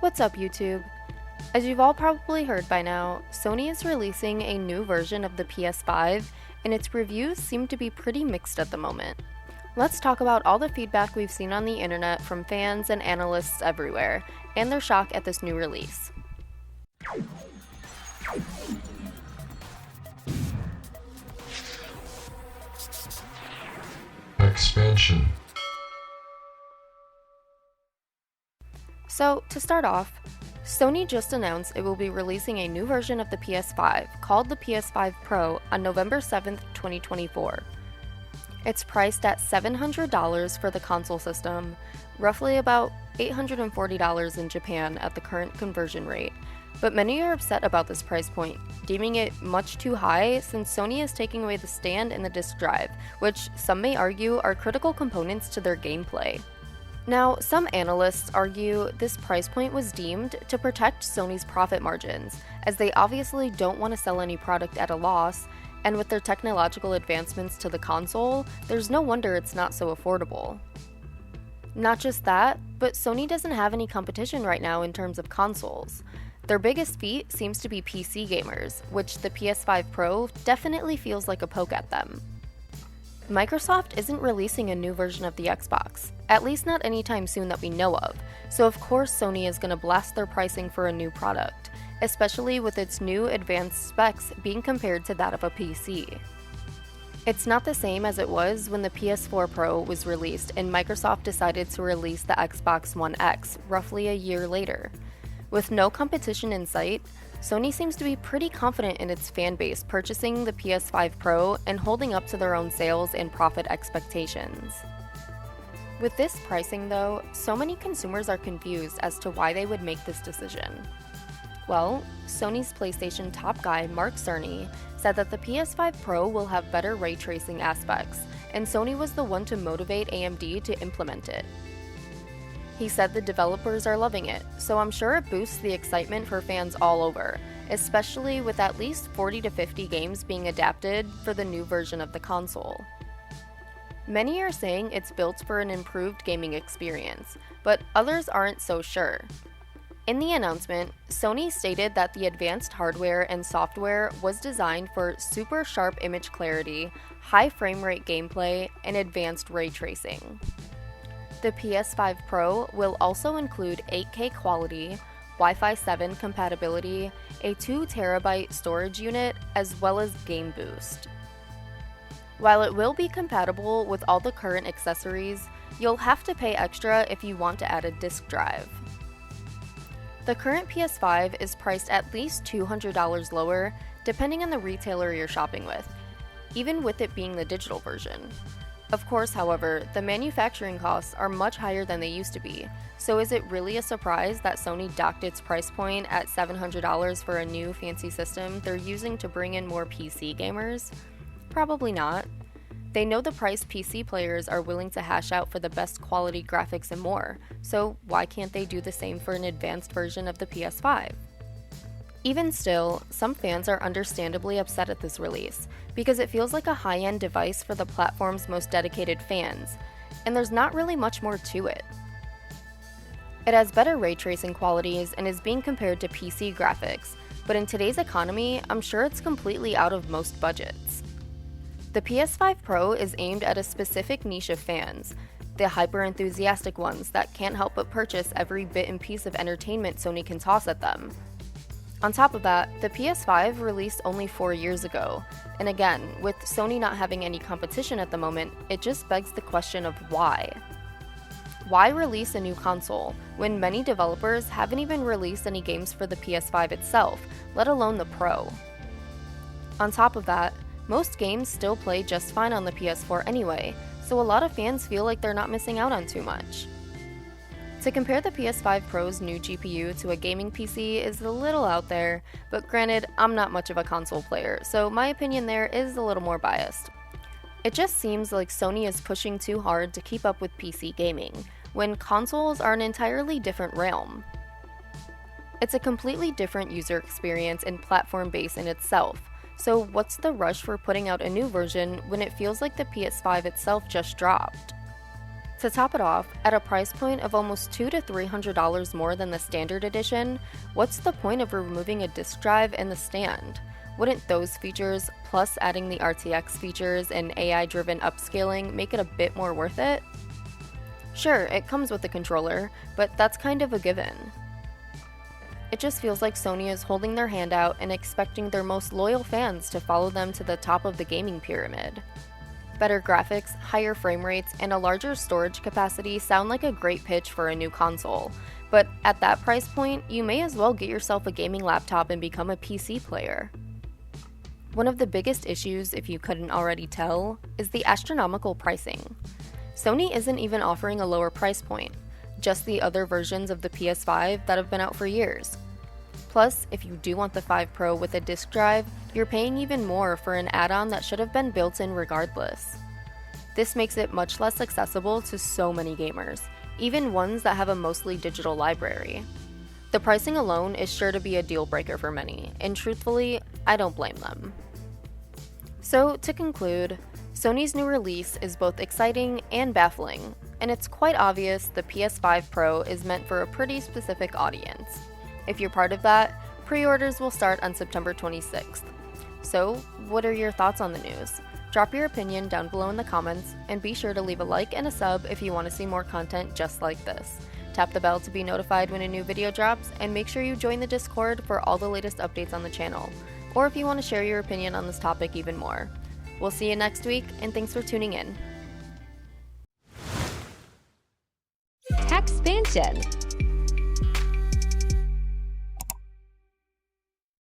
What's up, YouTube? As you've all probably heard by now, Sony is releasing a new version of the PS5, and its reviews seem to be pretty mixed at the moment. Let's talk about all the feedback we've seen on the internet from fans and analysts everywhere, and their shock at this new release. TecXpansion. So, to start off, Sony just announced it will be releasing a new version of the PS5 called the PS5 Pro on November 7th, 2024. It's priced at $700 for the console system, roughly about $840 in Japan at the current conversion rate, but many are upset about this price point, deeming it much too high since Sony is taking away the stand and the disc drive, which some may argue are critical components to their gameplay. Now, some analysts argue this price point was deemed to protect Sony's profit margins, as they obviously don't want to sell any product at a loss, and with their technological advancements to the console, there's no wonder it's not so affordable. Not just that, but Sony doesn't have any competition right now in terms of consoles. Their biggest feat seems to be PC gamers, which the PS5 Pro definitely feels like a poke at them. Microsoft isn't releasing a new version of the Xbox, at least not anytime soon that we know of, so of course Sony is going to blast their pricing for a new product, especially with its new advanced specs being compared to that of a PC. It's not the same as it was when the PS4 Pro was released and Microsoft decided to release the Xbox One X roughly a year later. With no competition in sight, Sony seems to be pretty confident in its fan base purchasing the PS5 Pro and holding up to their own sales and profit expectations. With this pricing though, so many consumers are confused as to why they would make this decision. Well, Sony's PlayStation top guy Mark Cerny said that the PS5 Pro will have better ray tracing aspects, and Sony was the one to motivate AMD to implement it. He said the developers are loving it, so I'm sure it boosts the excitement for fans all over, especially with at least 40 to 50 games being adapted for the new version of the console. Many are saying it's built for an improved gaming experience, but others aren't so sure. In the announcement, Sony stated that the advanced hardware and software was designed for super sharp image clarity, high frame rate gameplay, and advanced ray tracing. The PS5 Pro will also include 8K quality, Wi-Fi 7 compatibility, a 2TB storage unit, as well as Game Boost. While it will be compatible with all the current accessories, you'll have to pay extra if you want to add a disk drive. The current PS5 is priced at least $200 lower, depending on the retailer you're shopping with, even with it being the digital version. Of course, however, the manufacturing costs are much higher than they used to be, so is it really a surprise that Sony docked its price point at $700 for a new fancy system they're using to bring in more PC gamers? Probably not. They know the price PC players are willing to hash out for the best quality graphics and more, so why can't they do the same for an advanced version of the PS5? Even still, some fans are understandably upset at this release, because it feels like a high-end device for the platform's most dedicated fans, and there's not really much more to it. It has better ray tracing qualities and is being compared to PC graphics, but in today's economy, I'm sure it's completely out of most budgets. The PS5 Pro is aimed at a specific niche of fans, the hyper-enthusiastic ones that can't help but purchase every bit and piece of entertainment Sony can toss at them. On top of that, the PS5 released only 4 years ago, and again, with Sony not having any competition at the moment, it just begs the question of why. Why release a new console, when many developers haven't even released any games for the PS5 itself, let alone the Pro? On top of that, most games still play just fine on the PS4 anyway, so a lot of fans feel like they're not missing out on too much. To compare the PS5 Pro's new GPU to a gaming PC is a little out there, but granted, I'm not much of a console player, so my opinion there is a little more biased. It just seems like Sony is pushing too hard to keep up with PC gaming, when consoles are an entirely different realm. It's a completely different user experience and platform base in itself, so what's the rush for putting out a new version when it feels like the PS5 itself just dropped? To top it off, at a price point of almost $200 to $300 more than the standard edition, what's the point of removing a disk drive and the stand? Wouldn't those features, plus adding the RTX features and AI-driven upscaling, make it a bit more worth it? Sure, it comes with a controller, but that's kind of a given. It just feels like Sony is holding their hand out and expecting their most loyal fans to follow them to the top of the gaming pyramid. Better graphics, higher frame rates, and a larger storage capacity sound like a great pitch for a new console, but at that price point, you may as well get yourself a gaming laptop and become a PC player. One of the biggest issues, if you couldn't already tell, is the astronomical pricing. Sony isn't even offering a lower price point, just the other versions of the PS5 that have been out for years. Plus, if you do want the 5 Pro with a disk drive, you're paying even more for an add-on that should have been built in regardless. This makes it much less accessible to so many gamers, even ones that have a mostly digital library. The pricing alone is sure to be a deal breaker for many, and truthfully, I don't blame them. So, to conclude, Sony's new release is both exciting and baffling, and it's quite obvious the PS5 Pro is meant for a pretty specific audience. If you're part of that, pre-orders will start on September 26th. So, what are your thoughts on the news? Drop your opinion down below in the comments, and be sure to leave a like and a sub if you want to see more content just like this. Tap the bell to be notified when a new video drops, and make sure you join the Discord for all the latest updates on the channel, or if you want to share your opinion on this topic even more. We'll see you next week, and thanks for tuning in. TecXpansion.